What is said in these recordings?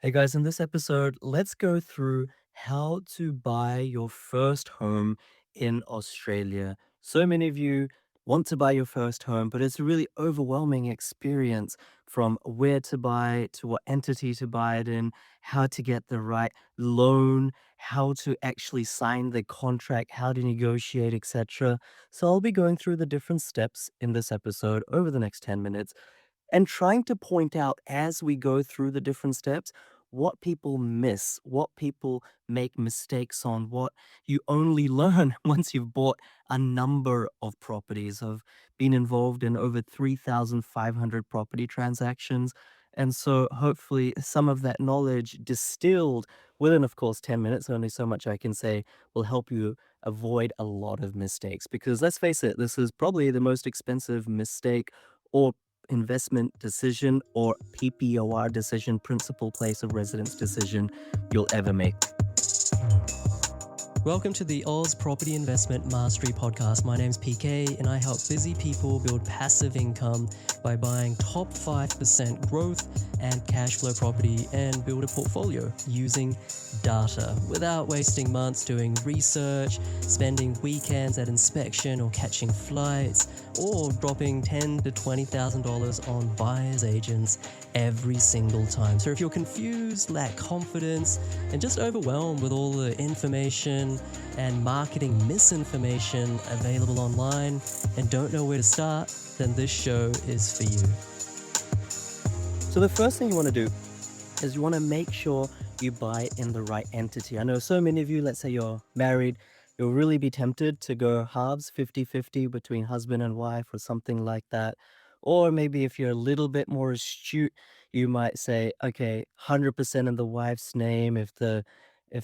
Hey guys, in this episode, let's go through how to buy your first home in Australia. So many of you want to buy your first home, but it's a really overwhelming experience from where to buy to what entity to buy it in, how to get the right loan, how to actually sign the contract, how to negotiate, etc. So I'll be going through the different steps in this episode over the next 10 minutes and trying to point out as we go through the different steps what people miss, what people make mistakes on, what you only learn once you've bought a number of properties. I've been involved in over 3,500 property transactions. And so hopefully some of that knowledge distilled within, of course, 10 minutes, only so much I can say, will help you avoid a lot of mistakes. Because let's face it, this is probably the most expensive mistake or investment decision or PPOR decision, principal place of residence decision, you'll ever make. Welcome to the Oz Property Investment Mastery Podcast. My name's PK and I help busy people build passive income by buying top 5% growth and cash flow property and build a portfolio using data without wasting months doing research, spending weekends at inspection or catching flights, or dropping $10,000 to $20,000 on buyer's agents every single time. So if you're confused, lack confidence, and just overwhelmed with all the information and marketing misinformation available online and don't know where to start, then this show is for you. So the first thing you want to do is you want to make sure you buy in the right entity. I know so many of you, let's say you're married, you'll really be tempted to go halves 50-50 between husband and wife or something like that. Or maybe if you're a little bit more astute, you might say, okay, 100% in the wife's name if the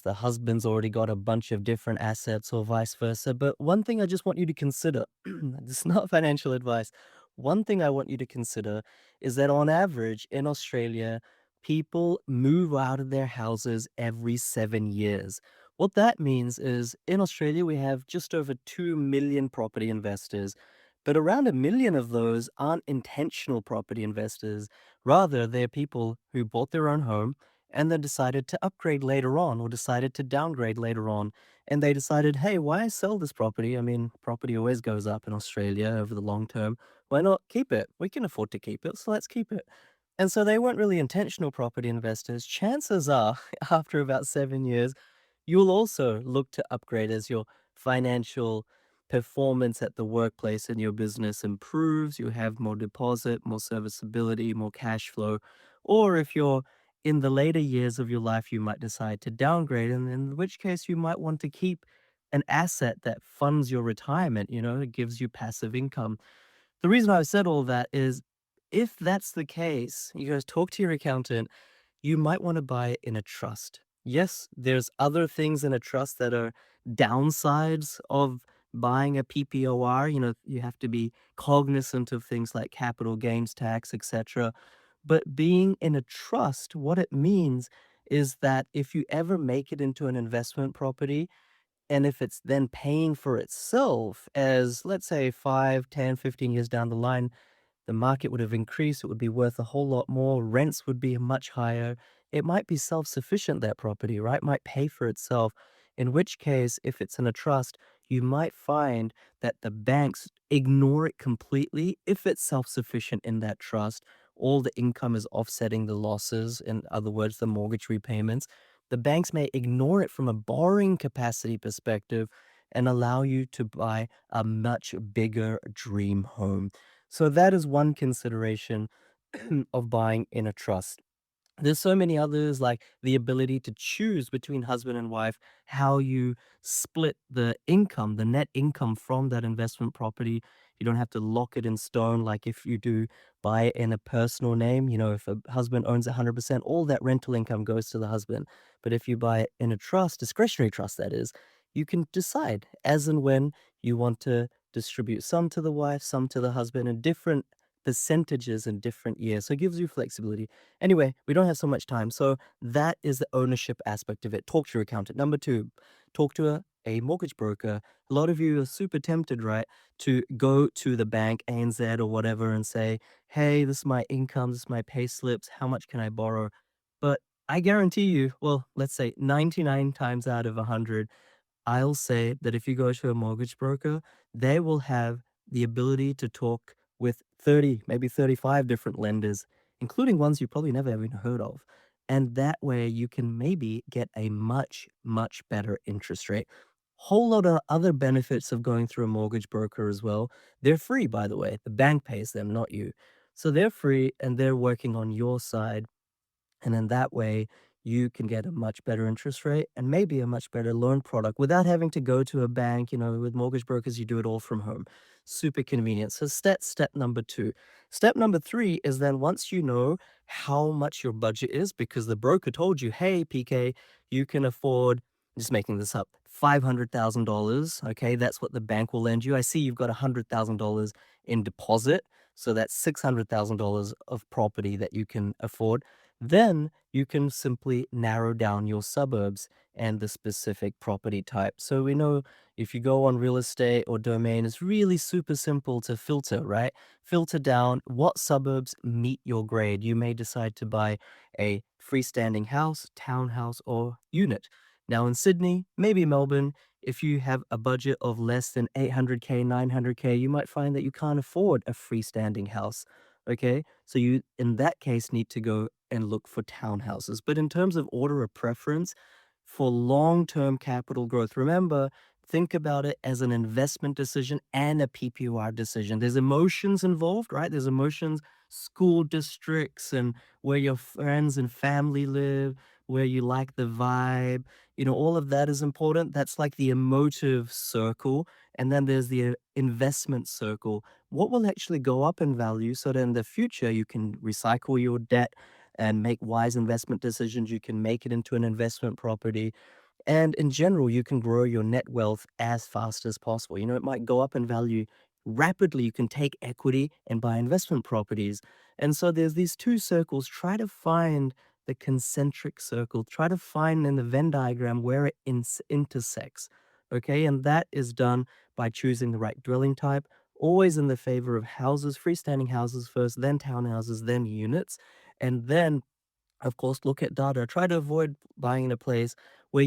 husband's already got a bunch of different assets or vice versa. But one thing I just want you to consider, this is not financial advice. One thing I want you to consider is that on average in Australia, people move out of their houses every 7 years. What that means is in Australia, we have just over 2 million property investors, but around a million of those aren't intentional property investors. Rather, they're people who bought their own home and then decided to upgrade later on or decided to downgrade later on. And they decided, hey, why sell this property? I mean, property always goes up in Australia over the long term. Why not keep it? We can afford to keep it, so let's keep it. And so they weren't really intentional property investors. Chances are, after about 7 years, you'll also look to upgrade as your financial performance at the workplace and your business improves. You have more deposit, more serviceability, more cash flow. Or if you're in the later years of your life, you might decide to downgrade, and in which case you might want to keep an asset that funds your retirement, it gives you passive income. The reason I said all that is if that's the case, you guys talk to your accountant, you might want to buy it in a trust. Yes, there's other things in a trust that are downsides of buying a PPOR. You have to be cognizant of things like capital gains tax, etc. But being in a trust, what it means is that if you ever make it into an investment property, and if it's then paying for itself as, let's say, 5, 10, 15 years down the line, the market would have increased, it would be worth a whole lot more, rents would be much higher. It might be self-sufficient, that property, right? Might pay for itself. In which case, if it's in a trust, you might find that the banks ignore it completely if it's self-sufficient in that trust. All the income is offsetting the losses, in other words, the mortgage repayments. The banks may ignore it from a borrowing capacity perspective and allow you to buy a much bigger dream home. So that is one consideration of buying in a trust. There's so many others, like the ability to choose between husband and wife, how you split the income, the net income from that investment property. You don't have to lock it in stone like if you do buy it in a personal name. If a husband owns 100%, all that rental income goes to the husband. But if you buy it in a trust, discretionary trust that is, you can decide as and when you want to distribute some to the wife, some to the husband in different percentages in different years. So it gives you flexibility. Anyway, we don't have so much time. So that is the ownership aspect of it. Talk to your accountant. Number two, talk to a mortgage broker. A lot of you are super tempted, right, to go to the bank, ANZ or whatever, and say, hey, this is my income, this is my pay slips. How much can I borrow? But I guarantee you, well, let's say 99 times out of 100, I'll say that if you go to a mortgage broker, they will have the ability to talk with 30, maybe 35 different lenders, including ones you probably never even heard of. And that way you can maybe get a much, much better interest rate. Whole lot of other benefits of going through a mortgage broker as well. They're free, by the way. The bank pays them, not you. So they're free and they're working on your side, and then that way, you can get a much better interest rate and maybe a much better loan product without having to go to a bank. With mortgage brokers, you do it all from home. Super convenient. So that's step number two. Step number three is then once you know how much your budget is, because the broker told you, hey, PK, you can afford, just making this up, $500,000. Okay. That's what the bank will lend you. I see you've got $100,000 in deposit. So that's $600,000 of property that you can afford. Then you can simply narrow down your suburbs and the specific property type. So we know if you go on real estate or domain, it's really super simple to filter, right? Filter down what suburbs meet your grade. You may decide to buy a freestanding house, townhouse, or unit. Now in Sydney, maybe Melbourne, if you have a budget of less than 800K, 900K, you might find that you can't afford a freestanding house. Okay. So you, in that case, need to go and look for townhouses. But in terms of order of preference for long-term capital growth, remember, think about it as an investment decision and a PPR decision. There's emotions involved, right? There's emotions, school districts and where your friends and family live, where you like the vibe, all of that is important. That's like the emotive circle. And then there's the investment circle. What will actually go up in value so that in the future you can recycle your debt and make wise investment decisions. You can make it into an investment property. And in general, you can grow your net wealth as fast as possible. It might go up in value rapidly. You can take equity and buy investment properties. And so there's these two circles. Try to find the concentric circle. Try to find in the Venn diagram where it intersects. Okay. And that is done by choosing the right dwelling type, always in the favor of houses, freestanding houses first, then townhouses, then units. And then of course, look at data. Try to avoid buying in a place where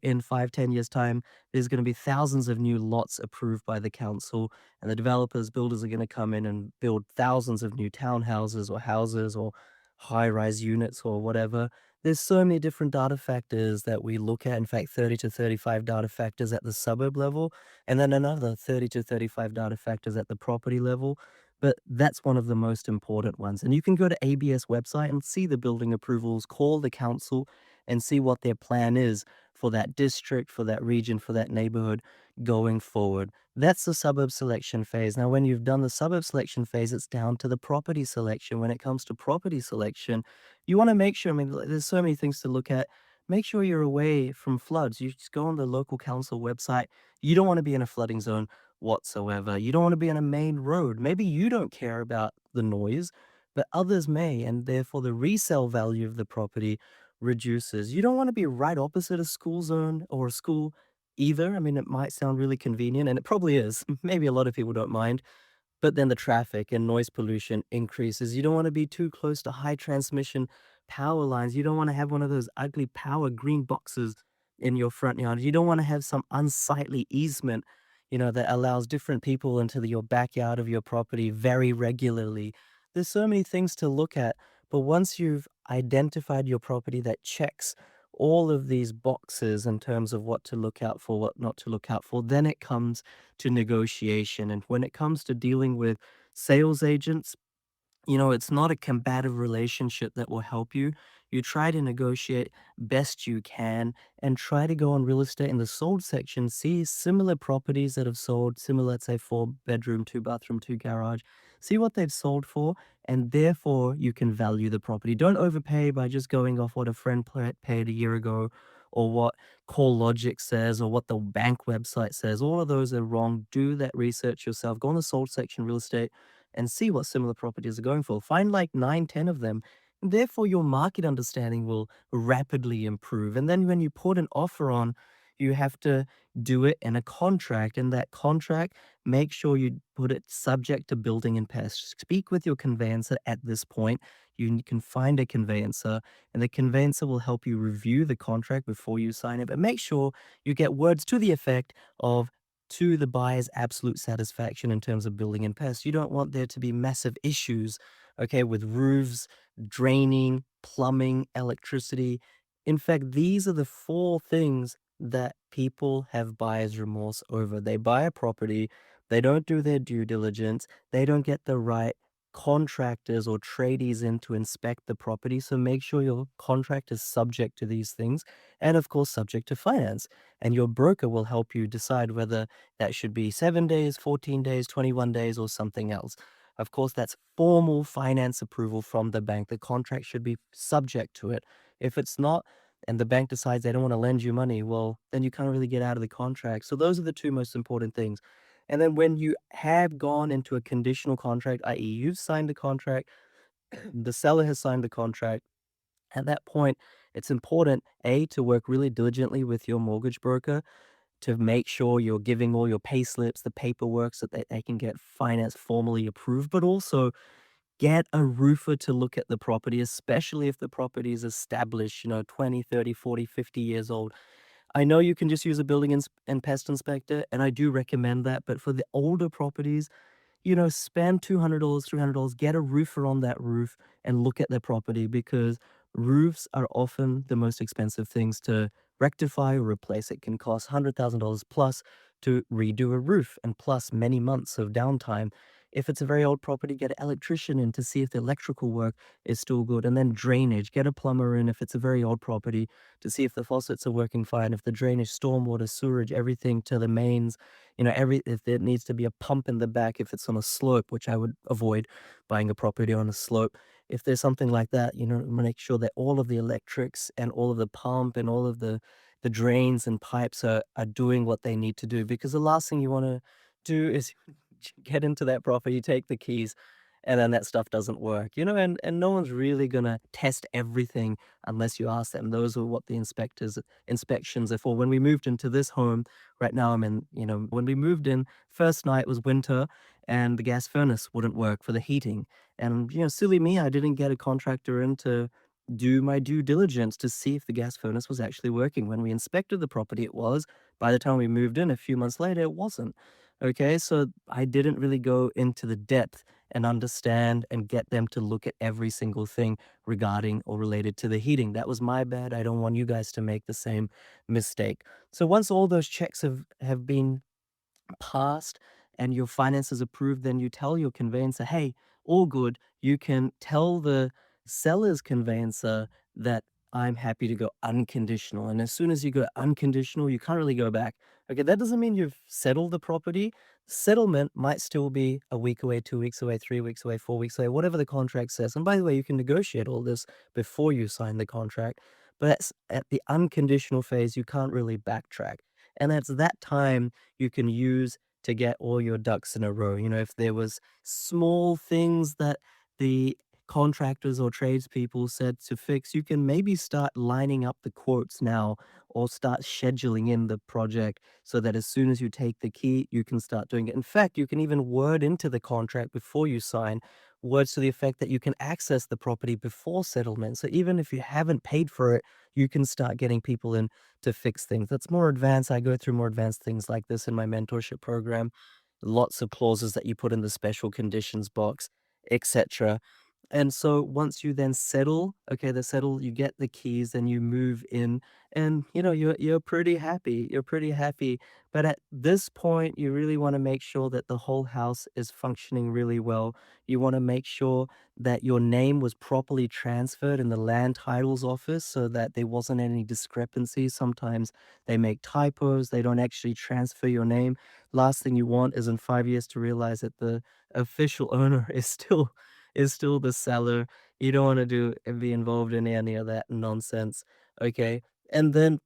in 5, 10 years' time, there's going to be thousands of new lots approved by the council, and the developers, builders are going to come in and build thousands of new townhouses or houses or high rise units or whatever. There's so many different data factors that we look at. In fact, 30 to 35 data factors at the suburb level, and then another 30 to 35 data factors at the property level. But that's one of the most important ones. And you can go to ABS website and see the building approvals, call the council and see what their plan is for that district, for that region, for that neighborhood going forward. That's the suburb selection phase. Now, when you've done the suburb selection phase, it's down to the property selection. When it comes to property selection, you want to make sure, there's so many things to look at. Make sure you're away from floods. You just go on the local council website. You don't want to be in a flooding zone whatsoever. You don't want to be on a main road. Maybe you don't care about the noise, but others may, and therefore the resale value of the property reduces. You don't want to be right opposite a school zone or a school either. It might sound really convenient, and it probably is. Maybe a lot of people don't mind, but then the traffic and noise pollution increases. You don't want to be too close to high transmission power lines. You don't want to have one of those ugly power green boxes in your front yard. You don't want to have some unsightly easement, that allows different people into your backyard of your property very regularly. There's so many things to look at, but once you've identified your property that checks all of these boxes in terms of what to look out for, what not to look out for, then it comes to negotiation. And when it comes to dealing with sales agents, it's not a combative relationship that will help you. You try to negotiate best you can and try to go on real estate in the sold section, see similar properties that have sold, similar, let's say, 4 bedroom, 2 bathroom, 2 garage, see what they've sold for, and therefore you can value the property. Don't overpay by just going off what a friend paid a year ago or what CoreLogic says or what the bank website says. All of those are wrong. Do that research yourself. Go on the sold section real estate and see what similar properties are going for. Find like 9, 10 of them. And therefore, your market understanding will rapidly improve. And then when you put an offer on, you have to do it in a contract. In that contract, make sure you put it subject to building and pest. Speak with your conveyancer at this point. You can find a conveyancer, and the conveyancer will help you review the contract before you sign it. But make sure you get words to the effect of to the buyer's absolute satisfaction in terms of building and pest. You don't want there to be massive issues, okay, with roofs, draining, plumbing, electricity. In fact, these are the four things that people have buyer's remorse over. They buy a property, they don't do their due diligence, they don't get the right contractors or tradies in to inspect the property. So make sure your contract is subject to these things and, of course, subject to finance. And your broker will help you decide whether that should be 7 days, 14 days, 21 days, or something else. Of course, that's formal finance approval from the bank. The contract should be subject to it. If it's not, and the bank decides they don't want to lend you money, well, then you can't really get out of the contract. So those are the two most important things. And then when you have gone into a conditional contract, i.e., you've signed the contract, the seller has signed the contract, at that point, it's important, A, to work really diligently with your mortgage broker to make sure you're giving all your pay slips, the paperwork so that they can get finance formally approved, but also get a roofer to look at the property, especially if the property is established, 20, 30, 40, 50 years old. I know you can just use a building and pest inspector, and I do recommend that, but for the older properties, spend $200, $300, get a roofer on that roof and look at their property because roofs are often the most expensive things to rectify or replace. It can cost $100,000 plus to redo a roof and plus many months of downtime. If it's a very old property, get an electrician in to see if the electrical work is still good. And then drainage, get a plumber in if it's a very old property to see if the faucets are working fine, if the drainage, stormwater, sewerage, everything to the mains, if there needs to be a pump in the back, if it's on a slope, which I would avoid buying a property on a slope. If there's something like that, make sure that all of the electrics and all of the pump and all of the drains and pipes are doing what they need to do. Because the last thing you want to do is get into that property, take the keys, and then that stuff doesn't work, and no one's really gonna test everything unless you ask them. Those are what the inspections are for. When we moved into this home, right now I'm in, when we moved in, first night was winter and the gas furnace wouldn't work for the heating. And, silly me, I didn't get a contractor in to do my due diligence to see if the gas furnace was actually working. When we inspected the property, it was. By the time we moved in, a few months later, it wasn't. Okay, so I didn't really go into the depth and understand and get them to look at every single thing regarding or related to the heating. That was my bad. I don't want you guys to make the same mistake. So once all those checks have been passed and your finances approved, then you tell your conveyancer, hey, all good. You can tell the seller's conveyancer that I'm happy to go unconditional. And as soon as you go unconditional, you can't really go back. Okay, that doesn't mean you've settled the property. Settlement might still be a week away, 2 weeks away, 3 weeks away, 4 weeks away, whatever the contract says. And by the way, you can negotiate all this before you sign the contract. But at the unconditional phase, you can't really backtrack. And that's that time you can use to get all your ducks in a row. If there was small things that the contractors or tradespeople said to fix, you can maybe start lining up the quotes now or start scheduling in the project so that as soon as you take the key, you can start doing it. In fact, you can even word into the contract before you sign words to the effect that you can access the property before settlement. So even if you haven't paid for it, you can start getting people in to fix things. That's more advanced. I go through more advanced things like this in my mentorship program. Lots of clauses that you put in the special conditions box, etc. And so once you then settle, okay, you get the keys, then you move in, and you're pretty happy. You're pretty happy. But at this point, you really want to make sure that the whole house is functioning really well. You want to make sure that your name was properly transferred in the land titles office so that there wasn't any discrepancies. Sometimes they make typos, they don't actually transfer your name. Last thing you want is in 5 years to realize that the official owner is still the seller. You don't wanna do and be involved in any of that nonsense, okay? And then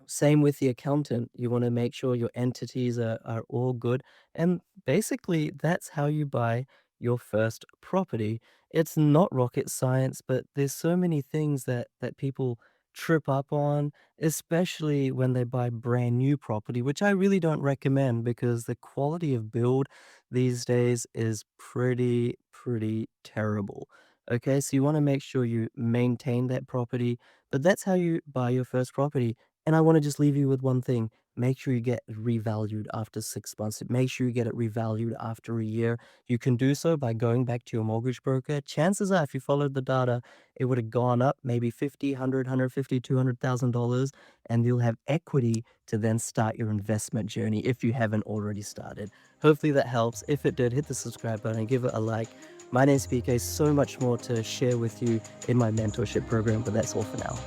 same with the accountant. You wanna make sure your entities are all good, and basically, that's how you buy your first property. It's not rocket science, but there's so many things that people trip up on, especially when they buy brand new property, which I really don't recommend because the quality of build these days is pretty terrible. Okay, so you want to make sure you maintain that property, but that's how you buy your first property. And I want to just leave you with one thing. Make sure you get revalued after 6 months. Make sure you get it revalued after a year. You can do so by going back to your mortgage broker. Chances are, if you followed the data, it would have gone up maybe 50, 100, 150, $200,000, and you'll have equity to then start your investment journey if you haven't already started. Hopefully that helps. If it did, hit the subscribe button and give it a like. My name's PK. So much more to share with you in my mentorship program, but that's all for now.